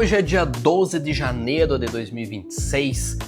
Hoje é dia 12 de janeiro de 2026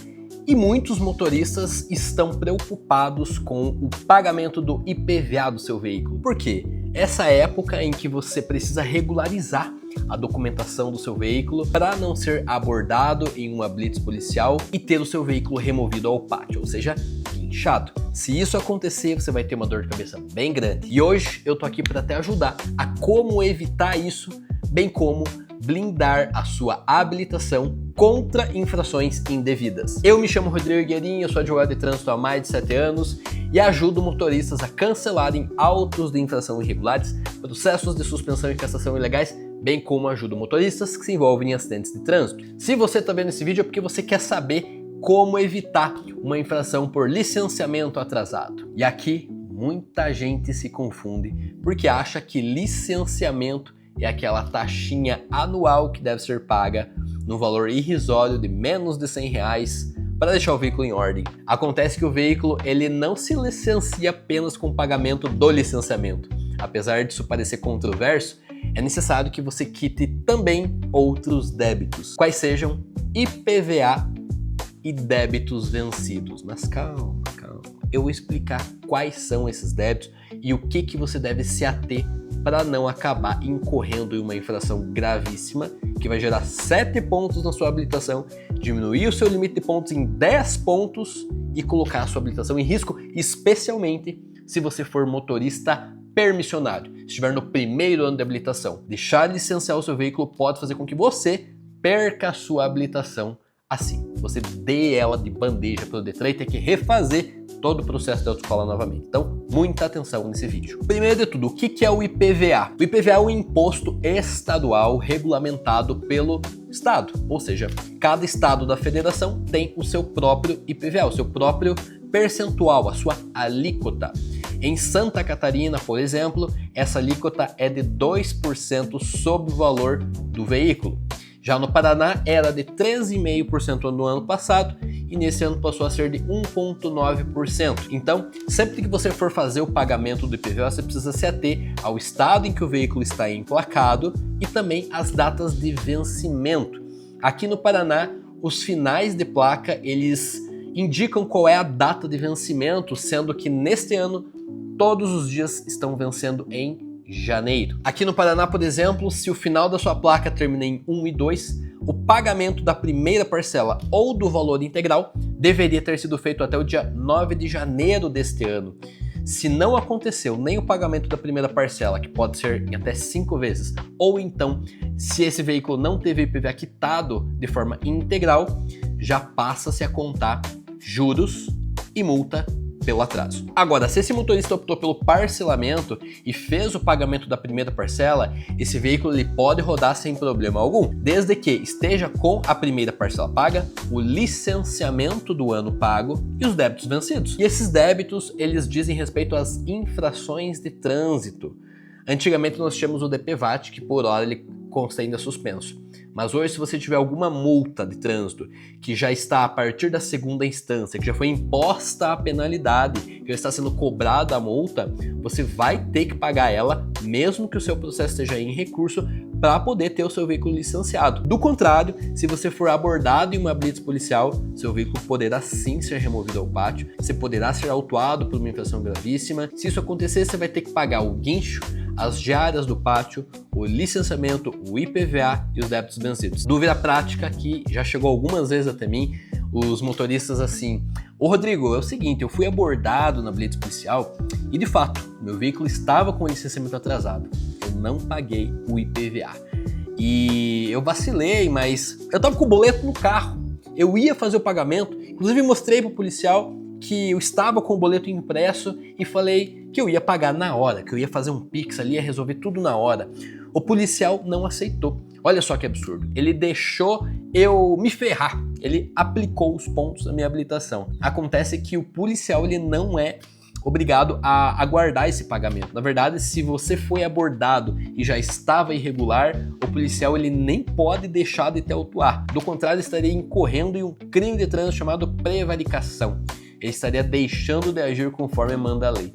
e muitos motoristas estão preocupados com o pagamento do IPVA do seu veículo. Por quê? Essa época em que você precisa regularizar a documentação do seu veículo para não ser abordado em uma blitz policial e ter o seu veículo removido ao pátio, ou seja, guinchado. Se isso acontecer, você vai ter uma dor de cabeça bem grande. E hoje eu tô aqui para te ajudar a como evitar isso, bem como blindar a sua habilitação contra infrações indevidas. Eu me chamo Rodrigo Guerin, eu sou advogado de trânsito há mais de 7 anos e ajudo motoristas a cancelarem autos de infração irregulares, processos de suspensão e cassação ilegais, bem como ajudo motoristas que se envolvem em acidentes de trânsito. Se você está vendo esse vídeo é porque você quer saber como evitar uma infração por licenciamento atrasado. E aqui muita gente se confunde porque acha que licenciamento é aquela taxinha anual que deve ser paga no valor irrisório de menos de R$100 para deixar o veículo em ordem. Acontece que o veículo ele não se licencia apenas com o pagamento do licenciamento. Apesar disso parecer controverso, é necessário que você quite também outros débitos, quais sejam IPVA e débitos vencidos. Mas calma, eu vou explicar quais são esses débitos e o que você deve se ater para não acabar incorrendo em uma infração gravíssima que vai gerar 7 pontos na sua habilitação, diminuir o seu limite de pontos em 10 pontos e colocar a sua habilitação em risco, especialmente se você for motorista permissionário, estiver no primeiro ano de habilitação. Deixar de licenciar o seu veículo pode fazer com que você perca a sua habilitação assim. Você dê ela de bandeja pelo Detran e ter que refazer todo o processo de autoescola novamente. Então, muita atenção nesse vídeo. Primeiro de tudo, o que é o IPVA? O IPVA é um imposto estadual regulamentado pelo estado, ou seja, cada estado da federação tem o seu próprio IPVA, o seu próprio percentual, a sua alíquota. Em Santa Catarina, por exemplo, essa alíquota é de 2% sobre o valor do veículo. Já no Paraná era de 13,5% no ano passado e nesse ano passou a ser de 1,9%. Então, sempre que você for fazer o pagamento do IPVA, você precisa se ater ao estado em que o veículo está emplacado e também às datas de vencimento. Aqui no Paraná, os finais de placa, eles indicam qual é a data de vencimento, sendo que neste ano todos os dias estão vencendo em janeiro. Aqui no Paraná, por exemplo, se o final da sua placa termina em 1 e 2, o pagamento da primeira parcela ou do valor integral deveria ter sido feito até o dia 9 de janeiro deste ano. Se não aconteceu nem o pagamento da primeira parcela, que pode ser em até 5 vezes, ou então, se esse veículo não teve IPVA quitado de forma integral, já passa-se a contar juros e multa pelo atraso. Agora, se esse motorista optou pelo parcelamento e fez o pagamento da primeira parcela, esse veículo ele pode rodar sem problema algum, desde que esteja com a primeira parcela paga, o licenciamento do ano pago e os débitos vencidos. E esses débitos, eles dizem respeito às infrações de trânsito. Antigamente nós tínhamos o DPVAT, que por hora ele consta ainda suspenso. Mas hoje, se você tiver alguma multa de trânsito que já está a partir da segunda instância, que já foi imposta a penalidade, que já está sendo cobrada a multa, você vai ter que pagar ela, mesmo que o seu processo esteja em recurso, para poder ter o seu veículo licenciado. Do contrário, se você for abordado em uma blitz policial, seu veículo poderá sim ser removido ao pátio, você poderá ser autuado por uma infração gravíssima. Se isso acontecer, você vai ter que pagar o guincho, as diárias do pátio, o licenciamento, o IPVA e os débitos vencidos. Dúvida prática que já chegou algumas vezes até mim, os motoristas assim: ô Rodrigo, é o seguinte, eu fui abordado na blitz policial e de fato, meu veículo estava com o licenciamento atrasado. Eu não paguei o IPVA. E eu vacilei, mas eu tava com o boleto no carro. Eu ia fazer o pagamento, inclusive mostrei pro policial que eu estava com o boleto impresso e falei que eu ia pagar na hora, que eu ia fazer um Pix ali, ia resolver tudo na hora. O policial não aceitou. Olha só que absurdo. Ele deixou eu me ferrar. Ele aplicou os pontos da minha habilitação. Acontece que o policial ele não é obrigado a aguardar esse pagamento. Na verdade, se você foi abordado e já estava irregular, o policial ele nem pode deixar de te autuar. Do contrário, estaria incorrendo em um crime de trânsito chamado prevaricação. Ele estaria deixando de agir conforme manda a lei.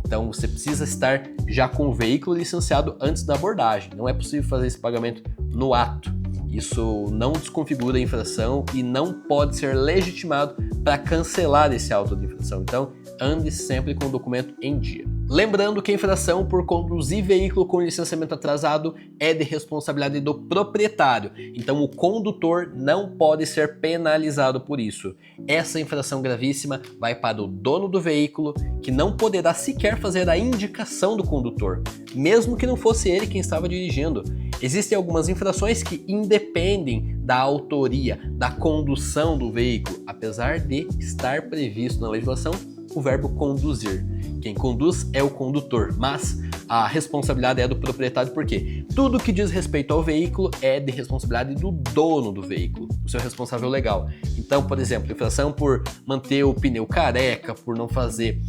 Então você precisa estar já com o veículo licenciado antes da abordagem. Não é possível fazer esse pagamento no ato. Isso não desconfigura a infração e não pode ser legitimado para cancelar esse auto de infração. Então, ande sempre com o documento em dia. Lembrando que a infração por conduzir veículo com licenciamento atrasado é de responsabilidade do proprietário. Então, o condutor não pode ser penalizado por isso. Essa infração gravíssima vai para o dono do veículo, que não poderá sequer fazer a indicação do condutor, mesmo que não fosse ele quem estava dirigindo. Existem algumas infrações que independem da autoria, da condução do veículo, apesar de estar previsto na legislação o verbo conduzir. Quem conduz é o condutor, mas a responsabilidade é do proprietário, porque tudo que diz respeito ao veículo é de responsabilidade do dono do veículo, o seu responsável legal. Então, por exemplo, infração por manter o pneu careca, por não fazer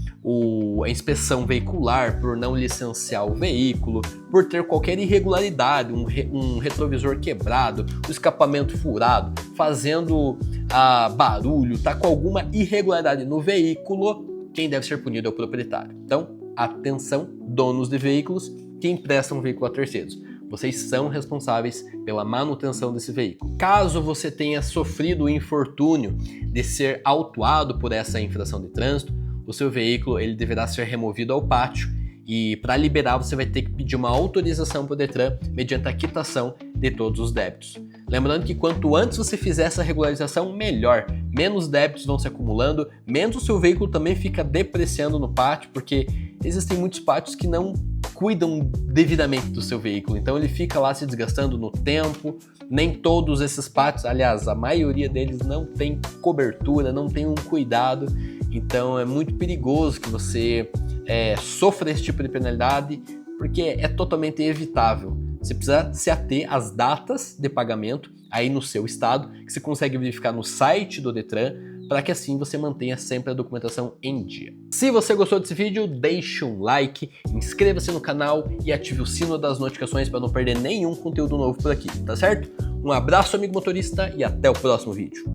a inspeção veicular, por não licenciar o veículo, por ter qualquer irregularidade, um retrovisor quebrado, o escapamento furado, fazendo barulho, tá com alguma irregularidade no veículo, quem deve ser punido é o proprietário. Então, atenção, donos de veículos que emprestam veículo a terceiros. Vocês são responsáveis pela manutenção desse veículo. Caso você tenha sofrido o infortúnio de ser autuado por essa infração de trânsito, o seu veículo ele deverá ser removido ao pátio e para liberar você vai ter que pedir uma autorização para o Detran mediante a quitação de todos os débitos. Lembrando que quanto antes você fizer essa regularização, melhor. Menos débitos vão se acumulando, menos o seu veículo também fica depreciando no pátio, porque existem muitos pátios que não cuidam devidamente do seu veículo, então ele fica lá se desgastando no tempo. Nem todos esses pátios, aliás, a maioria deles não tem cobertura, não tem um cuidado, então é muito perigoso que você sofra esse tipo de penalidade, porque é totalmente evitável. Você precisa se ater às datas de pagamento aí no seu estado, que você consegue verificar no site do Detran, para que assim você mantenha sempre a documentação em dia. Se você gostou desse vídeo, deixe um like, inscreva-se no canal e ative o sino das notificações para não perder nenhum conteúdo novo por aqui, tá certo? Um abraço, amigo motorista, e até o próximo vídeo.